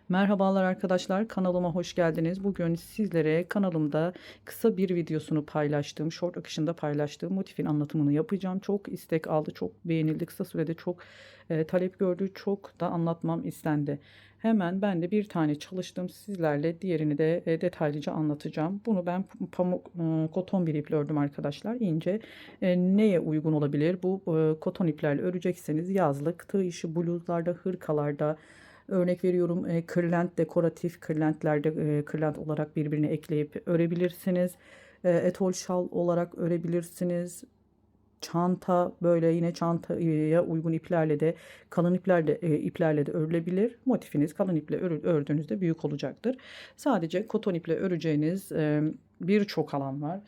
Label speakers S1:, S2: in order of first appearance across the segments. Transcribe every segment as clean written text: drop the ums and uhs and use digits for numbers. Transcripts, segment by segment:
S1: Merhabalar arkadaşlar, kanalıma hoş geldiniz. Bugün sizlere kanalımda kısa bir videosunu paylaştığım, short akışında paylaştığım motifin anlatımını yapacağım. Çok istek aldı, çok beğenildi. Kısa sürede çok talep gördü, çok da anlatmam istendi. Hemen ben de bir tane çalıştım. Sizlerle diğerini de detaylıca anlatacağım. Bunu ben pamuk, koton bir iple ördüm arkadaşlar. İnce neye uygun olabilir? Bu koton iplerle örecekseniz yazlık, tığ işi, bluzlarda, hırkalarda. Örnek veriyorum, kırlent, dekoratif kırlentlerde kırlent olarak birbirine ekleyip örebilirsiniz. Etol şal olarak örebilirsiniz. Çanta, böyle yine çantaya uygun iplerle de, kalın iplerle de örülebilir. Motifiniz kalın iple ördüğünüzde büyük olacaktır. Sadece koton iple öreceğiniz birçok alan var.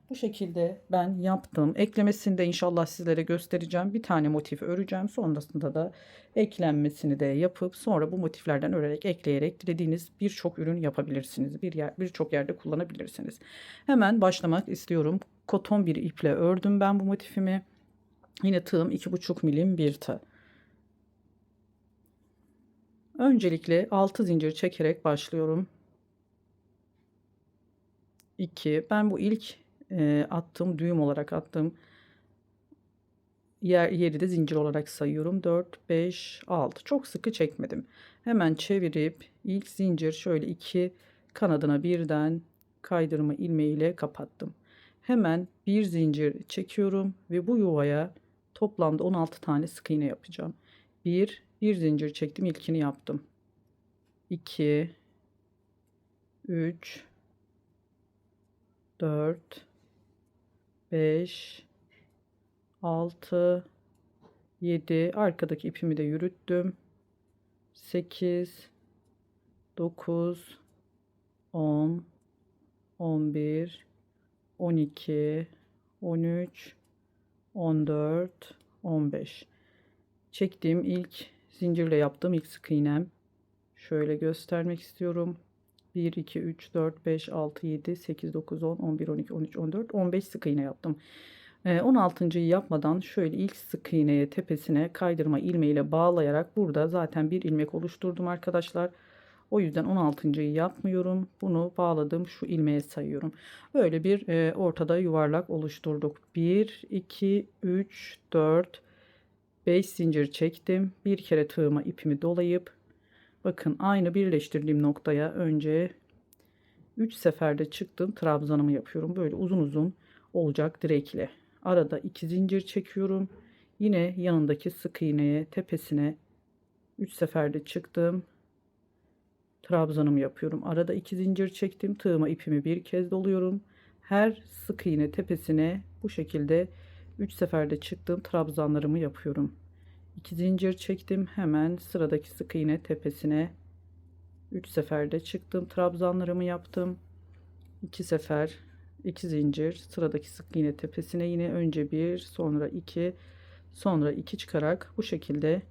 S1: Bu şekilde ben yaptım. Eklemesini de inşallah sizlere göstereceğim. Bir tane motif öreceğim. Sonrasında da eklenmesini de yapıp sonra bu motiflerden örerek, ekleyerek dilediğiniz birçok ürün yapabilirsiniz. Birçok yerde kullanabilirsiniz. Hemen başlamak istiyorum. Koton bir iple ördüm ben bu motifimi. Yine tığım 2,5 milim bir tığ. Öncelikle 6 zincir çekerek başlıyorum. 2. Ben bu ilk attığım, düğüm olarak attığım yeri de zincir olarak sayıyorum. 4, 5, 6. Çok sıkı çekmedim. Hemen çevirip ilk zincir şöyle 2 kanadına birden kaydırma ilmeğiyle kapattım. Hemen bir zincir çekiyorum ve bu yuvaya toplamda 16 tane sık iğne yapacağım. Bir zincir çektim, ilkini yaptım. 2, 3, 4, 5, 6, 7. Arkadaki ipimi de yürüttüm. 8, 9, 10, 11, 12, 13, 14, 15. Çektiğim ilk zincirle yaptığım ilk sık iğnem. Şöyle göstermek istiyorum. 1, 2, 3, 4, 5, 6, 7, 8, 9, 10, 11, 12, 13, 14, 15 sık iğne yaptım. 16.'yı yapmadan şöyle ilk sık iğneye tepesine kaydırma ilmeğiyle bağlayarak burada zaten bir ilmek oluşturdum arkadaşlar. O yüzden 16.'yı yapmıyorum. Bunu bağladım, şu ilmeğe sayıyorum. Böyle bir ortada yuvarlak oluşturduk. 1, 2, 3, 4, 5 zincir çektim. Bir kere tığıma ipimi dolayıp bakın aynı birleştirdiğim noktaya önce 3 seferde çıktım, trabzanımı yapıyorum. Böyle uzun uzun olacak direkle. Arada 2 zincir çekiyorum. Yine yanındaki sık iğneye tepesine 3 seferde çıktım. Trabzanımı yapıyorum. Arada 2 zincir çektim. Tığıma ipimi bir kez doluyorum. Her sık iğne tepesine bu şekilde 3 seferde çıktım. Trabzanlarımı yapıyorum. 2 zincir çektim. Hemen sıradaki sık iğne tepesine 3 seferde çıktım. Trabzanlarımı yaptım. 2 sefer 2 zincir, sıradaki sık iğne tepesine yine önce 1, sonra 2, sonra 2 çıkarak bu şekilde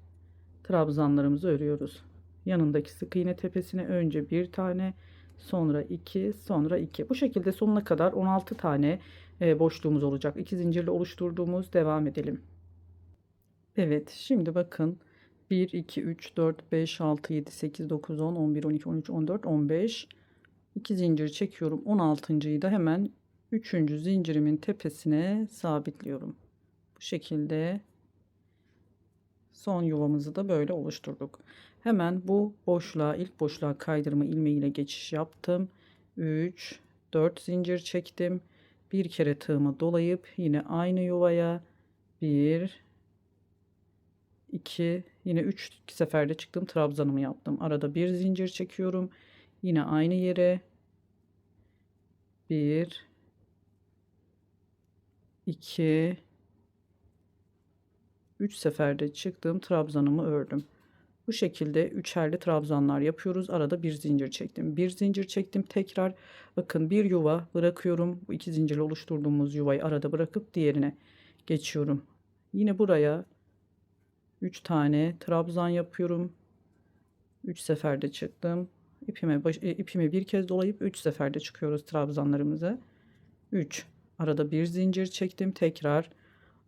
S1: trabzanlarımızı örüyoruz. Yanındaki sık iğne tepesine önce bir tane, sonra 2, sonra 2. Bu şekilde sonuna kadar 16 tane boşluğumuz olacak. 2 zincirle oluşturduğumuz, devam edelim. Evet, şimdi bakın, 1, 2, 3, 4, 5, 6, 7, 8, 9, 10, 11, 12, 13, 14, 15. 2 zincir çekiyorum. 16.'yı da hemen 3. zincirimin tepesine sabitliyorum. Bu şekilde son yuvamızı da böyle oluşturduk. Hemen bu boşluğa, ilk boşluğa kaydırma ilmeğiyle geçiş yaptım. 3, 4 zincir çektim. Bir kere tığımı dolayıp yine aynı yuvaya 1, 2, yine 3 seferde çıktım, trabzanımı yaptım. Arada bir zincir çekiyorum. Yine aynı yere 1, 2, 3 seferde çıktığım trabzanımı ördüm. Bu şekilde üçerli trabzanlar yapıyoruz. Arada bir zincir çektim. Bir zincir çektim. Tekrar bakın, bir yuva bırakıyorum. Bu iki zincirle oluşturduğumuz yuvayı arada bırakıp diğerine geçiyorum. Yine buraya 3 tane trabzan yapıyorum. 3 seferde çıktım. İpimi bir kez dolayıp 3 seferde çıkıyoruz trabzanlarımıza. 3. Arada bir zincir çektim. Tekrar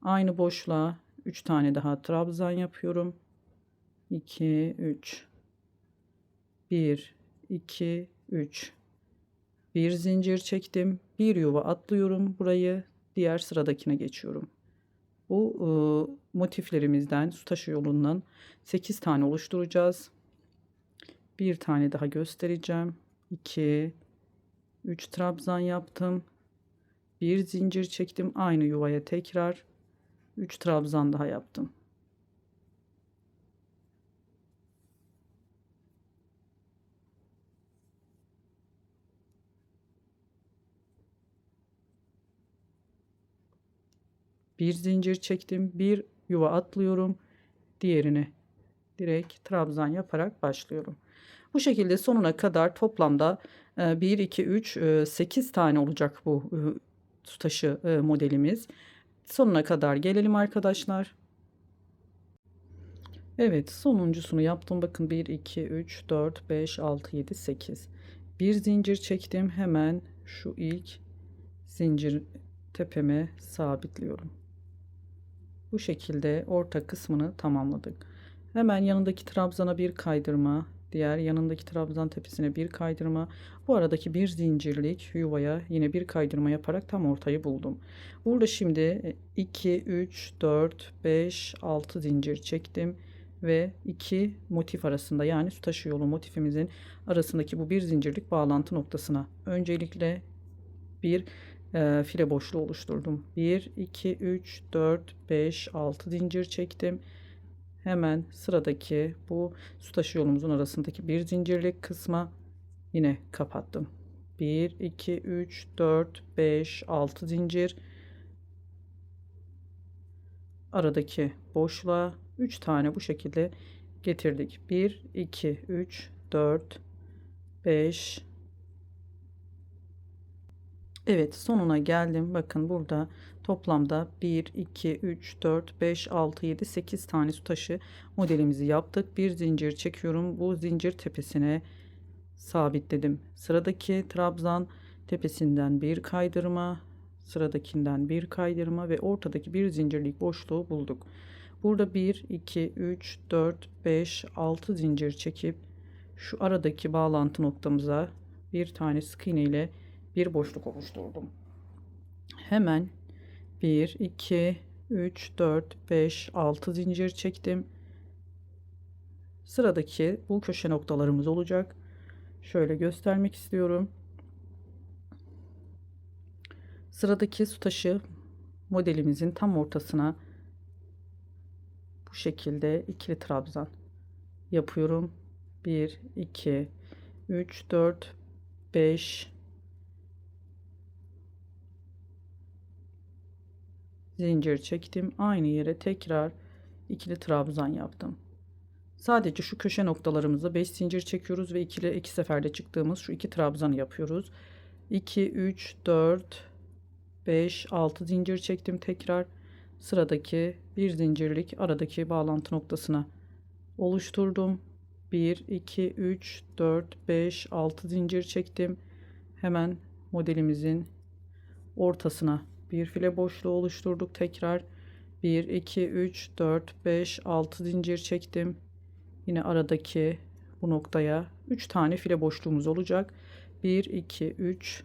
S1: aynı boşluğa 3 tane daha trabzan yapıyorum. 2, 3. 1, 2, 3. Bir zincir çektim. Bir yuva atlıyorum burayı. Diğer sıradakine geçiyorum. Bu motiflerimizden su taşı yolundan 8 tane oluşturacağız. Bir tane daha göstereceğim. 2, 3 trabzan yaptım. Bir zincir çektim. Aynı yuvaya tekrar 3 trabzan daha yaptım. Bir zincir çektim. Bir yuva atlıyorum. Diğerini direkt trabzan yaparak başlıyorum. Bu şekilde sonuna kadar toplamda 1, 2, 3, 8 tane olacak bu su taşı modelimiz. Sonuna kadar gelelim arkadaşlar. Evet, sonuncusunu yaptım. Bakın 1, 2, 3, 4, 5, 6, 7, 8. Bir zincir çektim. Hemen şu ilk zincir tepeme sabitliyorum. Bu şekilde orta kısmını tamamladık. Hemen yanındaki trabzana bir kaydırma, diğer yanındaki trabzan tepesine bir kaydırma. Bu aradaki bir zincirlik yuvaya yine bir kaydırma yaparak tam ortayı buldum. Burada şimdi 2, 3, 4, 5, 6 zincir çektim ve iki motif arasında, yani su taşı yolu motifimizin arasındaki bu bir zincirlik bağlantı noktasına öncelikle bir file boşluğu oluşturdum. 1, 2, 3, 4, 5, 6 zincir çektim. Hemen sıradaki bu su taşı yolumuzun arasındaki bir zincirlik kısma yine kapattım. 1, 2, 3, 4, 5, 6 zincir. Aradaki boşluğa 3 tane bu şekilde getirdik. 1, 2, 3, 4, 5. Evet, sonuna geldim. Bakın burada toplamda 1, 2, 3, 4, 5, 6, 7, 8 tane su taşı modelimizi yaptık. Bir zincir çekiyorum. Bu zincir tepesine sabitledim. Sıradaki trabzan tepesinden bir kaydırma, sıradakinden bir kaydırma ve ortadaki bir zincirlik boşluğu bulduk. Burada 1, 2, 3, 4, 5, 6 zincir çekip şu aradaki bağlantı noktamıza bir tane sık iğne ile bir boşluk oluşturdum. Hemen 1, 2, 3, 4, 5, 6 zincir çektim. Sıradaki bu köşe noktalarımız olacak. Şöyle göstermek istiyorum. Sıradaki su taşı modelimizin tam ortasına bu şekilde ikili trabzan yapıyorum. 1, 2, 3, 4, 5 zincir çektim. Aynı yere tekrar ikili trabzan yaptım. Sadece şu köşe noktalarımızda 5 zincir çekiyoruz ve iki seferde çıktığımız şu iki trabzanı yapıyoruz. 2, 3, 4, 5, 6 zincir çektim tekrar. Sıradaki bir zincirlik aradaki bağlantı noktasına oluşturdum. 1, 2, 3, 4, 5, 6 zincir çektim. Hemen modelimizin ortasına bir file boşluğu oluşturduk tekrar. 1, 2, 3, 4, 5, 6 zincir çektim. Yine aradaki bu noktaya 3 tane file boşluğumuz olacak. 1, 2, 3,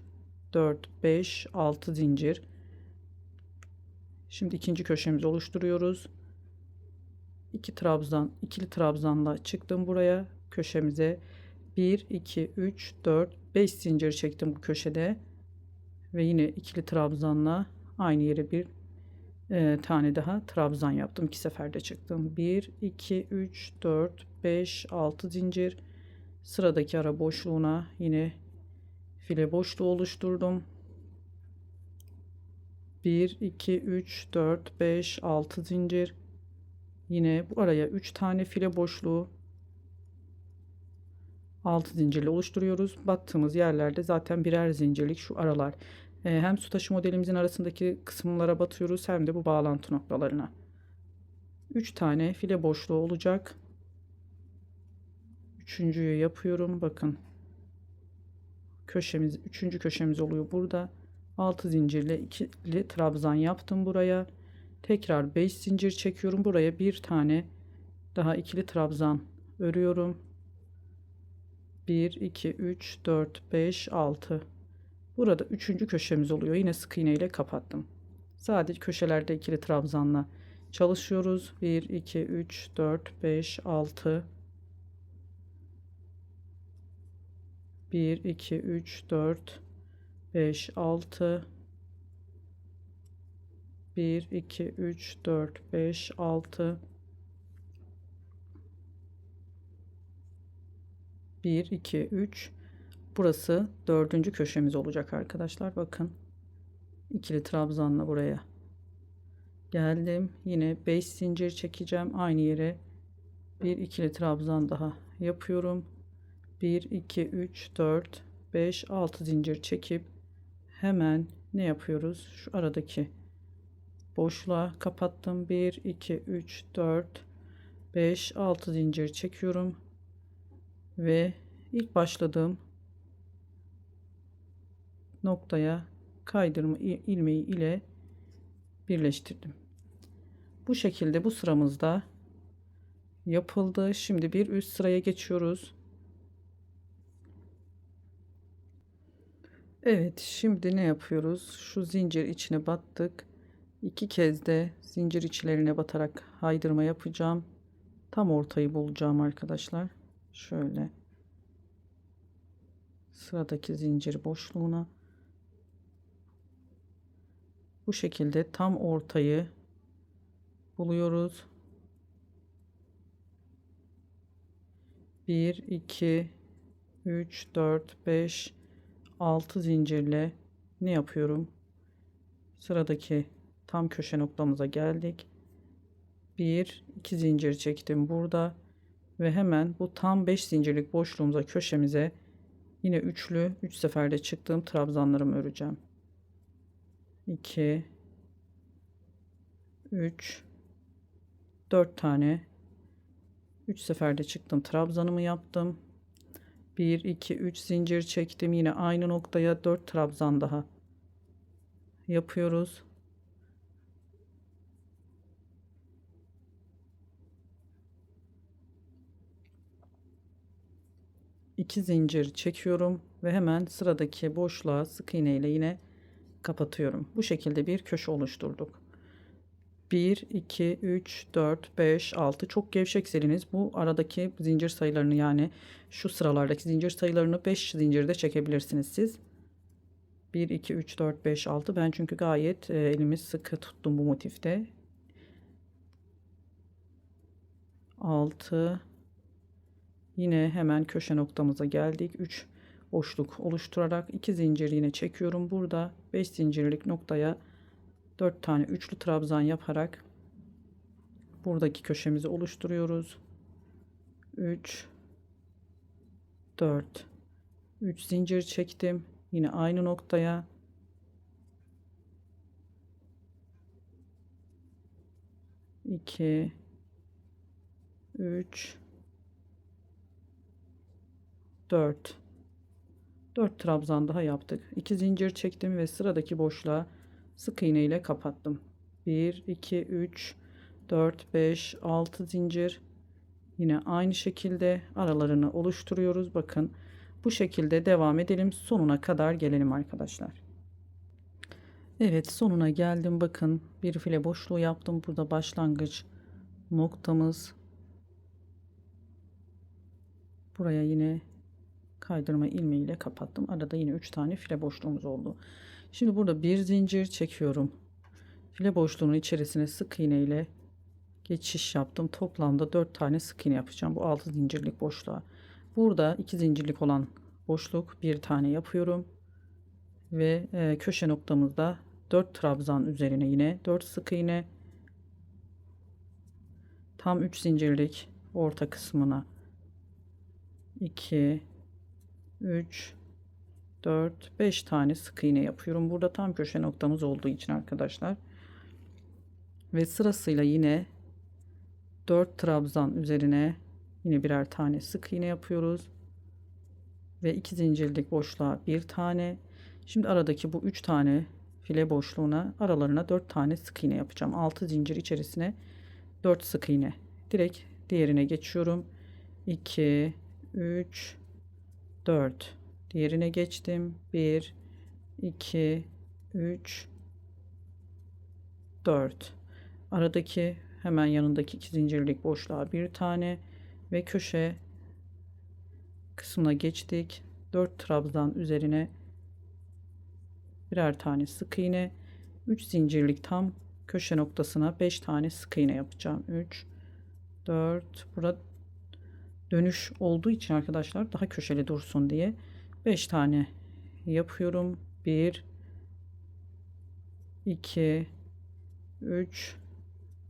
S1: 4, 5, 6 zincir. Şimdi ikinci köşemizi oluşturuyoruz. 2 trabzan, ikili trabzanla çıktım buraya köşemize. 1, 2, 3, 4, 5 zincir çektim bu köşede. Ve yine ikili trabzanla aynı yere bir tane daha trabzan yaptım. 2 seferde çıktım. 1, 2, 3, 4, 5, 6 zincir. Sıradaki ara boşluğuna yine file boşluğu oluşturdum. 1, 2, 3, 4, 5, 6 zincir. Yine bu araya 3 tane file boşluğu 6 zincirle oluşturuyoruz. Battığımız yerlerde zaten birer zincirlik şu aralar. Hem su taşı modelimizin arasındaki kısımlara batıyoruz hem de bu bağlantı noktalarına. 3 tane file boşluğu olacak. Üçüncüyü yapıyorum. Bakın. Üçüncü köşemiz oluyor burada. 6 zincirle ikili trabzan yaptım buraya. Tekrar 5 zincir çekiyorum. Buraya bir tane daha ikili trabzan örüyorum. 1 2 3 4 5 6. Burada üçüncü köşemiz oluyor. Yine sık iğne ile kapattım. Sadece köşelerde ikili trabzanla çalışıyoruz. 1 2 3 4 5 6. 1 2 3 4 5 6. 1 2 3 4 5 6. 1 2 3. Burası dördüncü köşemiz olacak arkadaşlar. Bakın. İkili trabzanla buraya geldim. Yine 5 zincir çekeceğim. Aynı yere bir ikili trabzan daha yapıyorum. 1 2 3 4 5 6 zincir çekip hemen ne yapıyoruz? Şu aradaki boşluğa kapattım. 1 2 3 4 5 6 zincir çekiyorum ve ilk başladığım noktaya kaydırma ilmeği ile birleştirdim. Bu şekilde bu sıramızda yapıldı. Şimdi bir üst sıraya geçiyoruz. Evet, şimdi ne yapıyoruz? Şu zincir içine battık. İki kez de zincir içlerine batarak haydırma yapacağım. Tam ortayı bulacağım arkadaşlar. Şöyle sıradaki zincir boşluğuna bu şekilde tam ortayı buluyoruz. 1 2 3 4 5 6 zincirle ne yapıyorum? Sıradaki tam köşe noktamıza geldik. 1 2 zincir çektim burada ve hemen bu tam 5 zincirlik boşluğumuza, köşemize yine üçlü 3 seferde çıktığım trabzanlarımı öreceğim. 2 3 4 tane 3 seferde çıktım trabzanımı yaptım. 1 2 3 zincir çektim, yine aynı noktaya 4 trabzan daha yapıyoruz. İki zincir çekiyorum ve hemen sıradaki boşluğa sık iğne ile yine kapatıyorum. Bu şekilde bir köşe oluşturduk. 1 2 3 4 5 6. Çok gevşek zeliniz. Bu aradaki zincir sayılarını, yani şu sıralardaki zincir sayılarını 5 zincirde çekebilirsiniz siz. 1 2 3 4 5 6. Ben çünkü gayet elimi sıkı tuttum bu motifte. 6. Yine hemen köşe noktamıza geldik. 3 boşluk oluşturarak 2 zincir yine çekiyorum. Burada 5 zincirlik noktaya 4 tane üçlü trabzan yaparak buradaki köşemizi oluşturuyoruz. 3 4 3 zincir çektim. Yine aynı noktaya 2 3 4 trabzan daha yaptık. 2 zincir çektim ve sıradaki boşluğa sık iğne ile kapattım. 1 2 3 4 5 6 zincir. Yine aynı şekilde aralarını oluşturuyoruz. Bakın bu şekilde devam edelim. Sonuna kadar gelelim arkadaşlar. Evet, sonuna geldim. Bakın bir file boşluğu yaptım. Burada başlangıç noktamız. Buraya yine kaydırma ilmeği ile kapattım. Arada yine 3 tane file boşluğumuz oldu. Şimdi burada bir zincir çekiyorum. File boşluğunun içerisine sık iğne ile geçiş yaptım. Toplamda 4 tane sık iğne yapacağım bu 6 zincirlik boşluğa. Burada 2 zincirlik olan boşluk bir tane yapıyorum ve köşe noktamızda 4 trabzan üzerine yine 4 sık iğne, tam 3 zincirlik orta kısmına 2 3 4 5 tane sık iğne yapıyorum. Burada tam köşe noktamız olduğu için arkadaşlar. Ve sırasıyla yine 4 trabzan üzerine yine birer tane sık iğne yapıyoruz. Ve 2 zincirlik boşluğa bir tane. Şimdi aradaki bu 3 tane file boşluğuna, aralarına 4 tane sık iğne yapacağım. 6 zincir içerisine 4 sık iğne. Direkt diğerine geçiyorum. 2 3 4. Diğerine geçtim. 1, 2, 3, 4. Aradaki hemen yanındaki iki zincirlik boşluğa bir tane ve köşe kısmına geçtik. 4 trabzan üzerine birer tane sık iğne, 3 zincirlik tam köşe noktasına 5 tane sık iğne yapacağım. 3, 4. Burada dönüş olduğu için arkadaşlar daha köşeli dursun diye 5 tane yapıyorum. 1, 2, 3,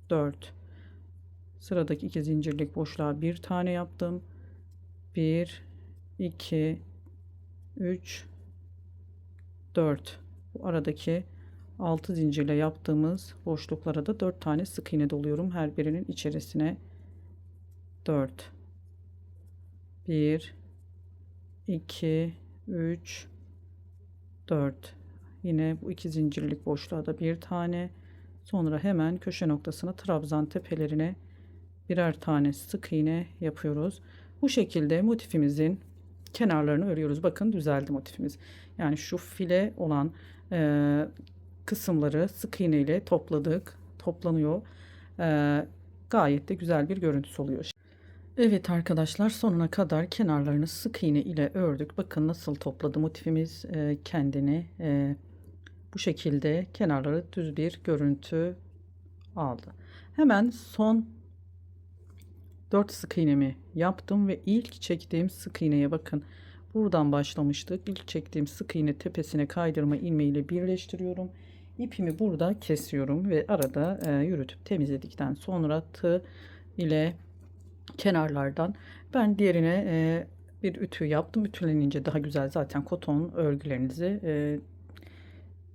S1: 4. Sıradaki iki zincirlik boşluğa bir tane yaptım. 1, 2, 3, 4. Bu aradaki 6 zincirle yaptığımız boşluklara da 4 tane sık iğne doluyorum. Her birinin içerisine 4. 1, 2, 3, 4. Yine bu iki zincirlik boşluğa da bir tane. Sonra hemen köşe noktasına trabzan tepelerine birer tane sık iğne yapıyoruz. Bu şekilde motifimizin kenarlarını örüyoruz. Bakın düzeldi motifimiz. Yani şu file olan kısımları sık iğne ile topladık. Toplanıyor. Gayet de güzel bir görüntüsü oluyor. Evet arkadaşlar, sonuna kadar kenarlarını sık iğne ile ördük. Bakın nasıl topladı motifimiz kendini. Bu şekilde kenarları düz bir görüntü aldı. Hemen son 4 sık iğnemi yaptım ve ilk çektiğim sık iğneye bakın. Buradan başlamıştık. İlk çektiğim sık iğne tepesine kaydırma ilmeği ile birleştiriyorum. İpimi burada kesiyorum ve arada yürütüp temizledikten sonra tığ ile kenarlardan ben diğerine bir ütü yaptım. Ütülenince daha güzel, zaten koton örgülerinizi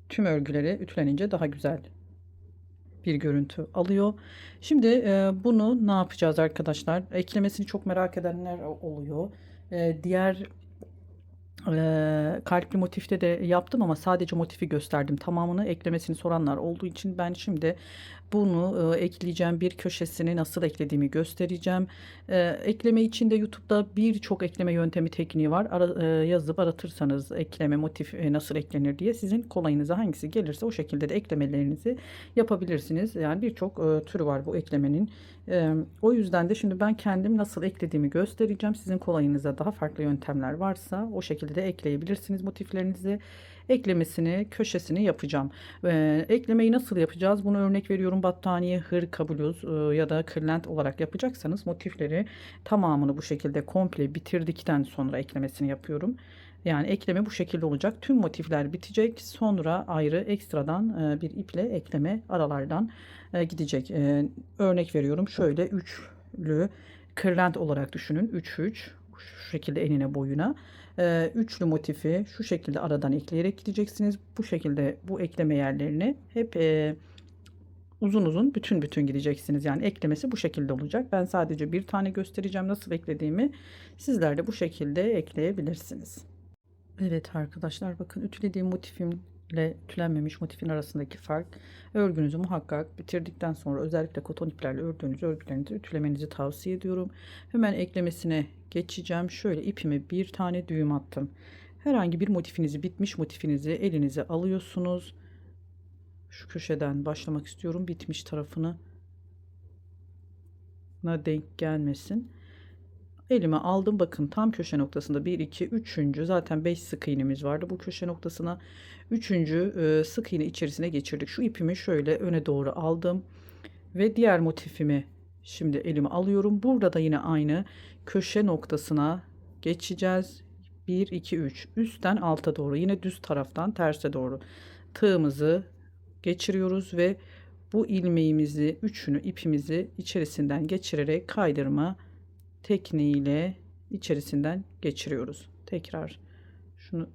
S1: tüm örgüleri ütülenince daha güzel bir görüntü alıyor. Şimdi bunu ne yapacağız arkadaşlar? Eklemesini çok merak edenler oluyor. Diğer kalpli motifte de yaptım ama sadece motifi gösterdim. Tamamını eklemesini soranlar olduğu için ben şimdi bunu ekleyeceğim, bir köşesini nasıl eklediğimi göstereceğim. Ekleme için de YouTube'da birçok ekleme yöntemi tekniği var. Yazıp aratırsanız ekleme motif nasıl eklenir diye sizin kolayınıza hangisi gelirse o şekilde de eklemelerinizi yapabilirsiniz. Yani birçok türü var bu eklemenin. O yüzden de şimdi ben kendim nasıl eklediğimi göstereceğim. Sizin kolayınıza daha farklı yöntemler varsa o şekilde de ekleyebilirsiniz motiflerinizi. Eklemesini, köşesini yapacağım. Eklemeyi nasıl yapacağız? Bunu örnek veriyorum, battaniye, hırka, bluz ya da kırlent olarak yapacaksanız motifleri tamamını bu şekilde komple bitirdikten sonra eklemesini yapıyorum. Yani ekleme bu şekilde olacak. Tüm motifler bitecek. Sonra ayrı ekstradan bir iple ekleme aralardan gidecek. Örnek veriyorum. Şöyle üçlü kırlent olarak düşünün. 3-3 şu şekilde enine boyuna. Üçlü motifi şu şekilde aradan ekleyerek gideceksiniz. Bu şekilde bu ekleme yerlerini hep uzun uzun bütün bütün gideceksiniz. Yani eklemesi bu şekilde olacak. Ben sadece bir tane göstereceğim nasıl eklediğimi. Sizler de bu şekilde ekleyebilirsiniz. Evet arkadaşlar, bakın ütülediğim motifimle ütülenmemiş motifin arasındaki fark. Örgünüzü muhakkak bitirdikten sonra özellikle koton iplerle ördüğünüz örgülerinizi ütülemenizi tavsiye ediyorum. Hemen eklemesine geçeceğim. Şöyle ipime bir tane düğüm attım. Herhangi bir motifinizi, bitmiş motifinizi elinize alıyorsunuz. Şu köşeden başlamak istiyorum. Bitmiş tarafına denk gelmesin. Elime aldım, bakın tam köşe noktasında 1 2 3. zaten 5 sık iğnemiz vardı bu köşe noktasına. 3. Sık iğne içerisine geçirdik. Şu ipimi şöyle öne doğru aldım ve diğer motifimi şimdi elime alıyorum. Burada da yine aynı köşe noktasına geçeceğiz. 1 2 3 üstten alta doğru, yine düz taraftan terse doğru tığımızı geçiriyoruz ve bu ilmeğimizi, üçünü, ipimizi içerisinden geçirerek kaydırma tekniğiyle içerisinden geçiriyoruz. Tekrar şunu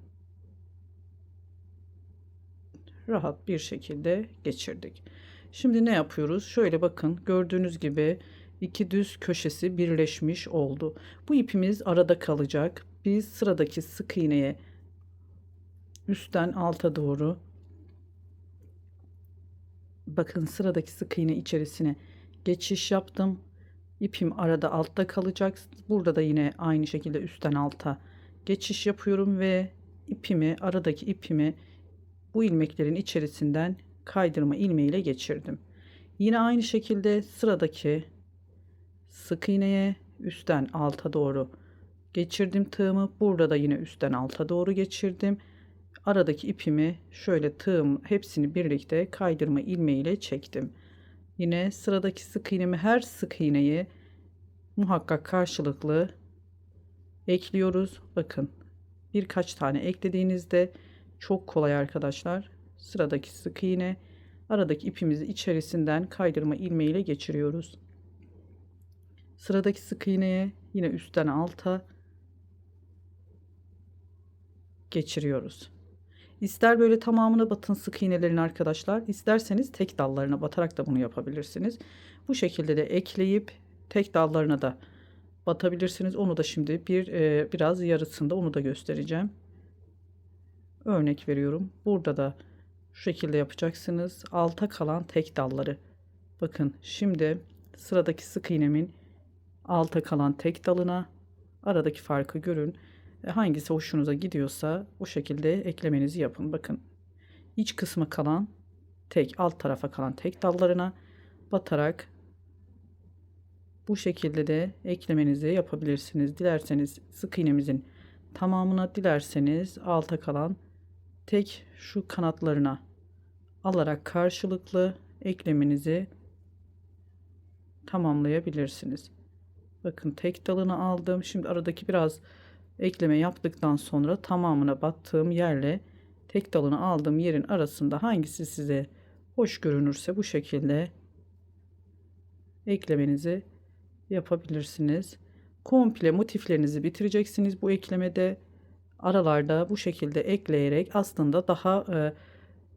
S1: rahat bir şekilde geçirdik. Şimdi ne yapıyoruz? Şöyle bakın, gördüğünüz gibi iki düz köşesi birleşmiş oldu. Bu ipimiz arada kalacak. Biz sıradaki sık iğneye üstten alta doğru, bakın sıradaki sık iğne içerisine geçiş yaptım. İpim arada altta kalacak. Burada da yine aynı şekilde üstten alta geçiş yapıyorum ve aradaki ipimi bu ilmeklerin içerisinden kaydırma ilmeğiyle geçirdim. Yine aynı şekilde sıradaki sık iğneye üstten alta doğru geçirdim tığımı. Burada da yine üstten alta doğru geçirdim. Aradaki ipimi şöyle tığım hepsini birlikte kaydırma ilmeğiyle çektim. Yine sıradaki sık iğnemi, her sık iğneyi muhakkak karşılıklı ekliyoruz. Bakın, birkaç tane eklediğinizde çok kolay arkadaşlar. Sıradaki sık iğne, aradaki ipimizi içerisinden kaydırma ilmeğiyle geçiriyoruz. Sıradaki sık iğneye yine üstten alta geçiriyoruz. İster böyle tamamına batın sık iğnelerin arkadaşlar, isterseniz tek dallarına batarak da bunu yapabilirsiniz. Bu şekilde de ekleyip tek dallarına da batabilirsiniz. Onu da şimdi biraz yarısında onu da göstereceğim. Örnek veriyorum. Burada da şu şekilde yapacaksınız. Alta kalan tek dalları. Bakın şimdi sıradaki sık iğnemin alta kalan tek dalına, aradaki farkı görün. Hangisi hoşunuza gidiyorsa o şekilde eklemenizi yapın. Bakın, iç kısmı kalan alt tarafa kalan tek dallarına batarak bu şekilde de eklemenizi yapabilirsiniz. Dilerseniz sık iğnemizin tamamına, dilerseniz alta kalan tek şu kanatlarına alarak karşılıklı eklemenizi tamamlayabilirsiniz. Bakın, tek dalını aldım. Şimdi aradaki biraz ekleme yaptıktan sonra tamamına battığım yerle tek dalını aldığım yerin arasında hangisi size hoş görünürse bu şekilde eklemenizi yapabilirsiniz. Komple motiflerinizi bitireceksiniz bu eklemede. Aralarda bu şekilde ekleyerek aslında daha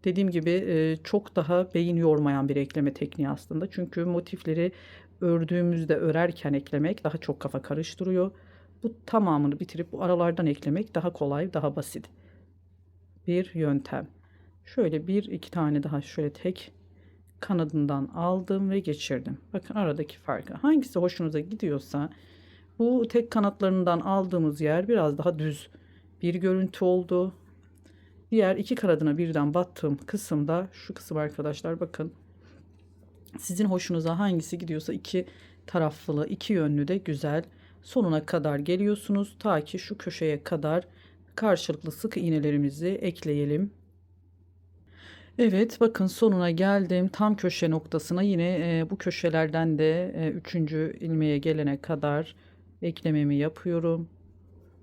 S1: dediğim gibi çok daha beyin yormayan bir ekleme tekniği aslında. Çünkü motifleri örerken eklemek daha çok kafa karıştırıyor. Bu tamamını bitirip bu aralardan eklemek daha kolay, daha basit bir yöntem. Şöyle bir iki tane daha şöyle tek kanadından aldım ve geçirdim. Bakın aradaki farkı. Hangisi hoşunuza gidiyorsa, bu tek kanatlarından aldığımız yer biraz daha düz bir görüntü oldu. Diğer iki kanadına birden battığım kısımda şu kısım arkadaşlar, bakın. Sizin hoşunuza hangisi gidiyorsa iki taraflı, iki yönlü de güzel. Sonuna kadar geliyorsunuz. Ta ki şu köşeye kadar karşılıklı sık iğnelerimizi ekleyelim. Evet, bakın sonuna geldim. Tam köşe noktasına yine bu köşelerden de 3. ilmeğe gelene kadar eklememi yapıyorum.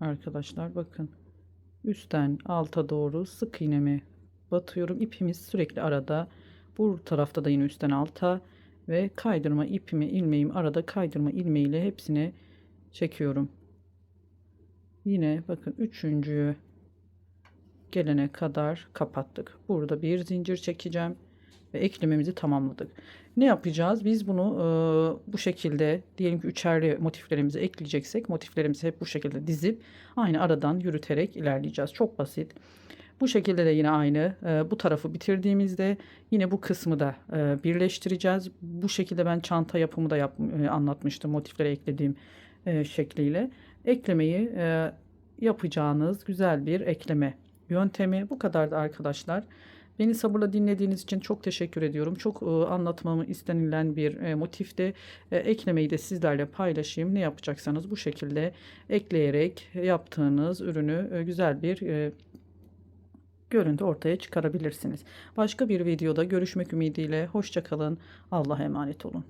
S1: Arkadaşlar bakın, üstten alta doğru sık iğnemi batıyorum. İpimiz sürekli arada. Bu tarafta da yine üstten alta ve kaydırma ilmeğim arada kaydırma ilmeğiyle hepsini çekiyorum. Yine bakın, üçüncüyü gelene kadar kapattık. Burada bir zincir çekeceğim ve eklememizi tamamladık. Ne yapacağız? Biz bunu bu şekilde, diyelim ki üçerli motiflerimizi ekleyeceksek, motiflerimizi hep bu şekilde dizip aynı aradan yürüterek ilerleyeceğiz. Çok basit. Bu şekilde de yine aynı bu tarafı bitirdiğimizde yine bu kısmı da birleştireceğiz. Bu şekilde ben çanta yapımı da anlatmıştım, motiflere eklediğim şekliyle. Eklemeyi yapacağınız güzel bir ekleme yöntemi. Bu kadardı arkadaşlar. Beni sabırla dinlediğiniz için çok teşekkür ediyorum. Çok anlatmamı istenilen bir motifte. Eklemeyi de sizlerle paylaşayım. Ne yapacaksanız bu şekilde ekleyerek yaptığınız ürünü güzel bir görüntü ortaya çıkarabilirsiniz. Başka bir videoda görüşmek ümidiyle. Hoşça kalın. Allah'a emanet olun.